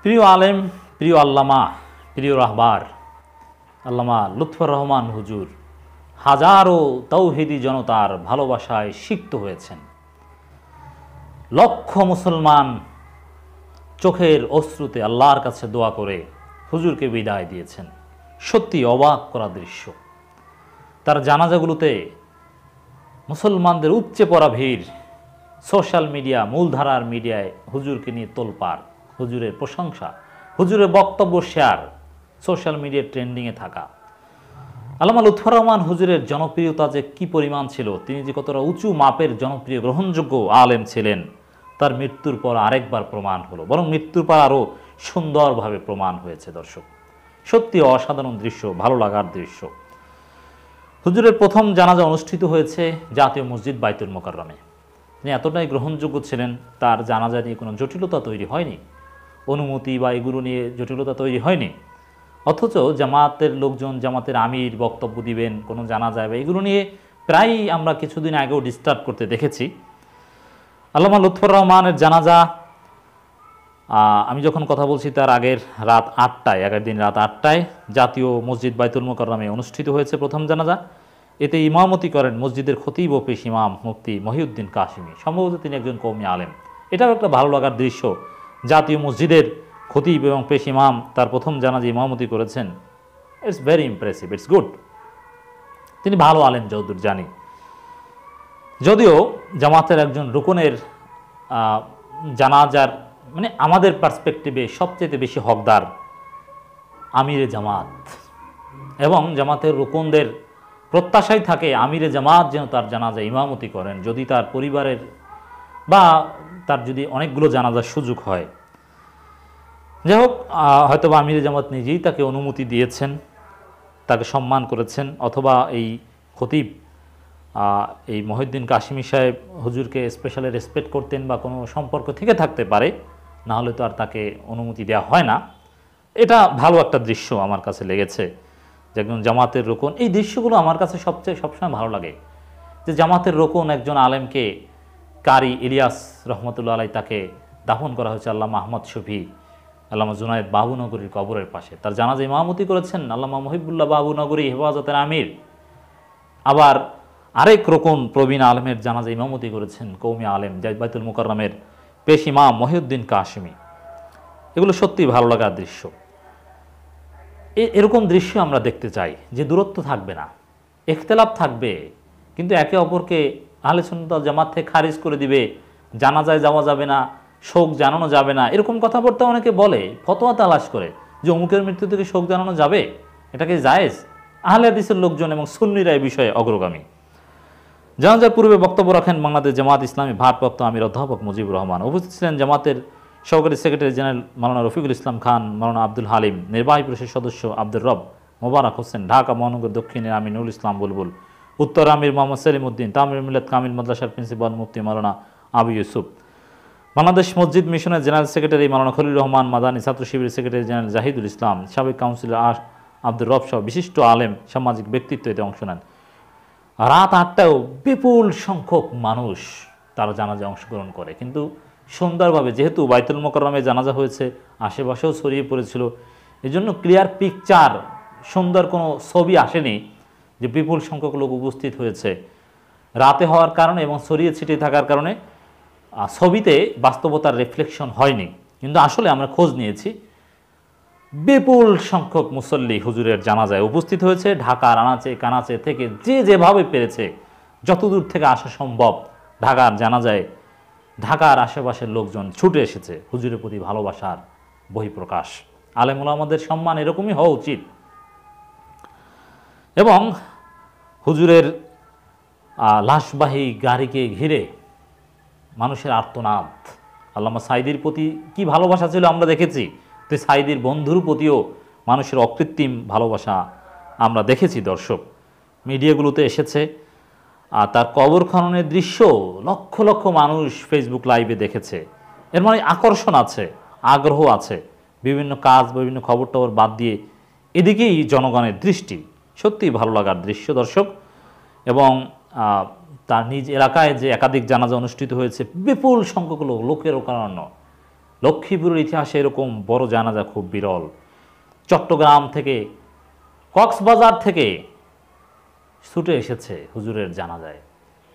প্রিয় আলেম, প্রিয় আল্লামা, প্রিয় রাহবার আল্লামা লুৎফর রহমান হুজুর হাজারো তৌহিদি জনতার ভালোবাসায় সিক্ত হয়েছেন। লক্ষ মুসলমান চোখের অশ্রুতে আল্লাহর কাছে দোয়া করে হুজুরকে বিদায় দিয়েছেন। সত্যি অবাক করা দৃশ্য। তার জানাজাগুলোতে মুসলমানদের উপচে পড়া ভিড়, সোশ্যাল মিডিয়া, মূলধারার মিডিয়ায় হুজুরকে নিয়ে তোলপাড়, হুজুরের প্রশংসা, হুজুরের বক্তব্য শেয়ার, সোশ্যাল মিডিয়ায় ট্রেন্ডিংয়ে থাকা। আল্লামা লুৎফর রহমান হুজুরের জনপ্রিয়তা যে কী পরিমাণ ছিল, তিনি যে কতটা উঁচু মাপের জনপ্রিয় গ্রহণযোগ্য আলেম ছিলেন, তার মৃত্যুর পর আরেকবার প্রমাণ হলো, বরং মৃত্যুর পর আরও সুন্দরভাবে প্রমাণ হয়েছে। দর্শক, সত্যি অসাধারণ দৃশ্য, ভালো লাগার দৃশ্য। হুজুরের প্রথম জানাজা অনুষ্ঠিত হয়েছে জাতীয় মসজিদ বাইতুল মোকাররমে। তিনি এতটাই গ্রহণযোগ্য ছিলেন, তার জানাজা নিয়ে কোনো জটিলতা তৈরি হয়নি, অনুমতি বা এগুলো নিয়ে জটিলতা তৈরি হয়নি। অথচ জামাতের লোকজন, জামাতের আমির বক্তব্য দিবেন, কোনো জানাজা বা এগুলো নিয়ে প্রায়ই আমরা কিছুদিন আগেও ডিস্টার্ব করতে দেখেছি। আল্লামা লুৎফর রহমানের জানাজা আমি যখন কথা বলছি তার আগের রাত ৮টায়, আগের দিন রাত ৮টায় জাতীয় মসজিদ বাইতুল মোকাররমে অনুষ্ঠিত হয়েছে প্রথম জানাজা। এতে ইমামতি করেন মসজিদের খতিব ও পেশ ইমাম মুফতি মহিউদ্দিন কাশিমি। সম্ভবত তিনি একজন কওমি আলেম। এটাও একটা ভালো লাগার দৃশ্য। জাতীয় মসজিদের খতিব এবং পেশ ইমাম তার প্রথম জানাজা ইমামতি করেছেন। It's very impressive, it's good. তিনি ভালো আলেম যতদূর জানি। যদিও জামাতের একজন রুকনের জানাজার মানে আমাদের পার্সপেক্টিভে সবচেয়ে বেশি হকদার আমিরে জামাত, এবং জামাতের রুকনদের প্রত্যাশাই থাকে আমিরে জামাত যেন তার জানাজা ইমামতি করেন, যদি তার পরিবারের বা তার যদি অনেকগুলো জানাজার সুযোগ হয়। যাই হোক, হয়তো বা আমিরে জামাত নিজেই তাকে অনুমতি দিয়েছেন, তাকে সম্মান করেছেন, অথবা এই খতিব এই মহিউদ্দিন কাশিমি সাহেব হুজুরকে স্পেশালি রেসপেক্ট করতেন বা কোনো সম্পর্ক থেকে থাকতে পারে, না হলে তো আর তাকে অনুমতি দেওয়া হয় না। এটা ভালো একটা দৃশ্য আমার কাছে লেগেছে, যে একজন জামাতের রোকন। এই দৃশ্যগুলো আমার কাছে সবসময় ভালো লাগে, যে জামাতের রোকন একজন আলেমকে, কারি ইলিয়াস রহমতুল্লাহ আলাই, তাকে দাফন করা হয়েছে আল্লামা আহমদ শফি, আল্লামা জুনায়েদ বাবুনগরীর কবরের পাশে। তার জানাজা ইমামতি করেছেন আল্লামা মহিবুল্লাহ বাবুনগরী হেফাজতের আমির। আবার আরেক রকম প্রবীণ আলেমের জানাজা ইমামতি করেছেন কওমি আলেম বাইতুল মোকাররমের পেশ ইমাম মহিউদ্দিন কাশিমি। এগুলো সত্যিই ভালো লাগার দৃশ্য। এরকম দৃশ্য আমরা দেখতে চাই, যে দূরত্ব থাকবে না, ইখতিলাফ থাকবে, কিন্তু একে অপরকে আহলে সুন্নাত ওয়াল জামাত থেকে খারিজ করে দিবে, জানাজায় যাওয়া যাবে না, শোক জানানো যাবে না, এরকম কথাবার্তা অনেকে বলে, ফতোয়া তালাশ করে যে অমুকের মৃত্যু থেকে শোক জানানো যাবে, এটাকে জায়েজ? আহলে হাদিসের লোকজন এবং সুন্নিরা এই বিষয়ে অগ্রগামী। জানাজার পূর্বে বক্তব্য রাখেন বাংলাদেশ জামাত ইসলামী ভারপ্রাপ্ত আমির অধ্যাপক মুজিবুর রহমান। উপস্থিত ছিলেন জামাতের সহকারী সেক্রেটারি জেনারেল মাওলানা রফিকুল ইসলাম খান, মাওলানা আব্দুল হালিম, নির্বাহী পরিষদ সদস্য আব্দুর রব, মোবারক হোসেন, ঢাকা মহানগর দক্ষিণের আমিনুল ইসলাম বুলবুল, উত্তর আমির মোহাম্মদ সেলিম উদ্দিন, তামিল মিল্লাত কামিল মাদ্রাসার প্রিন্সিপাল মুফতি মাওলানা আবু ইউসুফ, বাংলাদেশ মসজিদ মিশনের জেনারেল সেক্রেটারি মাওলানা খলিল রহমান মাদানী, ছাত্র শিবিরের সেক্রেটারি জেনারেল জাহিদুল ইসলাম, সাবেক কাউন্সিলর আব্দুর রব সহ বিশিষ্ট আলেম সামাজিক ব্যক্তিত্ব এতে অংশ নেন। রাত ৮টায়ও বিপুল সংখ্যক মানুষ তারা জানাজায় অংশগ্রহণ করে, কিন্তু সুন্দরভাবে, যেহেতু বাইতুল মোকাররমে জানাজা হয়েছে, আশেপাশেও ছড়িয়ে পড়েছিল, এজন্য ক্লিয়ার পিকচার, সুন্দর কোনো ছবি আসেনি যে বিপুল সংখ্যক লোক উপস্থিত হয়েছে। রাতে হওয়ার কারণে এবং ছড়িয়ে ছিটিয়ে থাকার কারণে ছবিতে বাস্তবতার রিফ্লেকশন হয়নি, কিন্তু আসলে আমরা খোঁজ নিয়েছি, বিপুল সংখ্যক মুসল্লি হুজুরের জানাজায় উপস্থিত হয়েছে। ঢাকার আনাচে কানাচে থেকে যে যেভাবে পেরেছে, যতদূর থেকে আসা সম্ভব ঢাকার জানাজায়, ঢাকার আশেপাশের লোকজন ছুটে এসেছে। হুজুরের প্রতি ভালোবাসার বহিঃপ্রকাশ। আলেম ওলামাদের সম্মান এরকমই হওয়া উচিত। এবং হুজুরের লাশবাহী গাড়িকে ঘিরে মানুষের আর্তনাদ, আল্লামা সাঈদীর প্রতি কি ভালোবাসা ছিল আমরা দেখেছি, তো সাঈদীর বন্ধুর প্রতিও মানুষের অকৃত্রিম ভালোবাসা আমরা দেখেছি। দর্শক, মিডিয়াগুলোতে এসেছে। আর তার কবর খননের দৃশ্য লক্ষ লক্ষ মানুষ ফেসবুক লাইভে দেখেছে। এর মানে আকর্ষণ আছে, আগ্রহ আছে, বিভিন্ন কাজ, বিভিন্ন খবর টবর বাদ দিয়ে এদিকেই জনগণের দৃষ্টি। সত্যিই ভালো লাগার দৃশ্য দর্শক। এবং তার নিজ এলাকায় যে একাধিক জানাজা অনুষ্ঠিত হয়েছে, বিপুল সংখ্যক লোকের কারণ লক্ষ্মীপুরের ইতিহাসে এরকম বড় জানাজা খুব বিরল। চট্টগ্রাম থেকে, কক্সবাজার থেকে ছুটে এসেছে হুজুরের জানাজায়।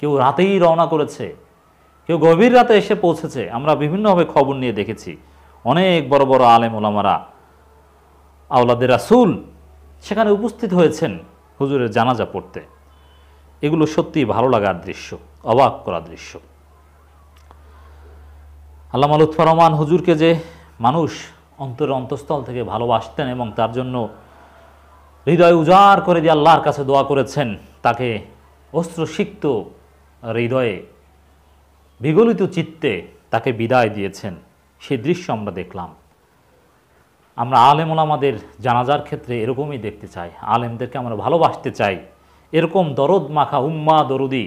কেউ রাতেই রওনা করেছে, কেউ গভীর রাতে এসে পৌঁছেছে। আমরা বিভিন্নভাবে খবর নিয়ে দেখেছি। অনেক বড় বড় আলেম ওলামারা, আওলাদে রাসূল সেখানে উপস্থিত হয়েছেন হুজুরের জানাজা পড়তে। এগুলো সত্যিই ভালো লাগার দৃশ্য, অবাক করা দৃশ্য। আল্লামা লুৎফর রহমান হুজুরকে যে মানুষ অন্তরের অন্তঃস্থল থেকে ভালোবাসতেন এবং তার জন্য হৃদয় উজাড় করে দিয়ে আল্লাহর কাছে দোয়া করেছেন, তাকে অশ্রুসিক্ত হৃদয়ে বিগলিত চিত্তে তাকে বিদায় দিয়েছেন, সেই দৃশ্য আমরা দেখলাম। আমরা আলেম ওলামাদের জানাজার ক্ষেত্রে এরকমই দেখতে চাই, আলেমদেরকে আমরা ভালোবাসতে চাই। এরকম দরদ মাখা উম্মা দরদি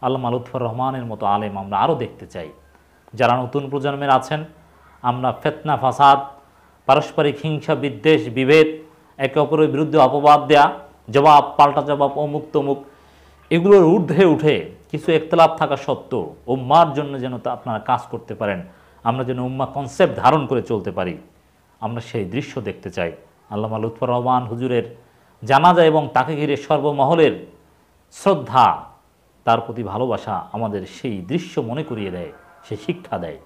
আল্লামা লুৎফর রহমানের মতো আলেম আমরা আরও দেখতে চাই। যারা নতুন প্রজন্মের আছেন, আমরা ফিতনা ফাসাদ, পারস্পরিক হিংসা বিদ্বেষ বিভেদ, একে অপরের বিরুদ্ধে অপবাদ দেয়া, জবাব পাল্টা জবাব, অমুক তমুক, এগুলোর ঊর্ধ্বে উঠে কিছু একতলাপ থাকা সত্ত্বেও উম্মার জন্য যেন আপনারা কাজ করতে পারেন, আমরা যেন উম্মা কনসেপ্ট ধারণ করে চলতে পারি, আমরা সেই দৃশ্য দেখতে চাই। আল্লামা লুৎফর রহমান হুজুরের জানাজা এবং তাকে ঘিরে সর্বমহলের শ্রদ্ধা, তার প্রতি ভালোবাসা আমাদের সেই দৃশ্য মনে করিয়ে দেয়, সে শিক্ষা দেয়।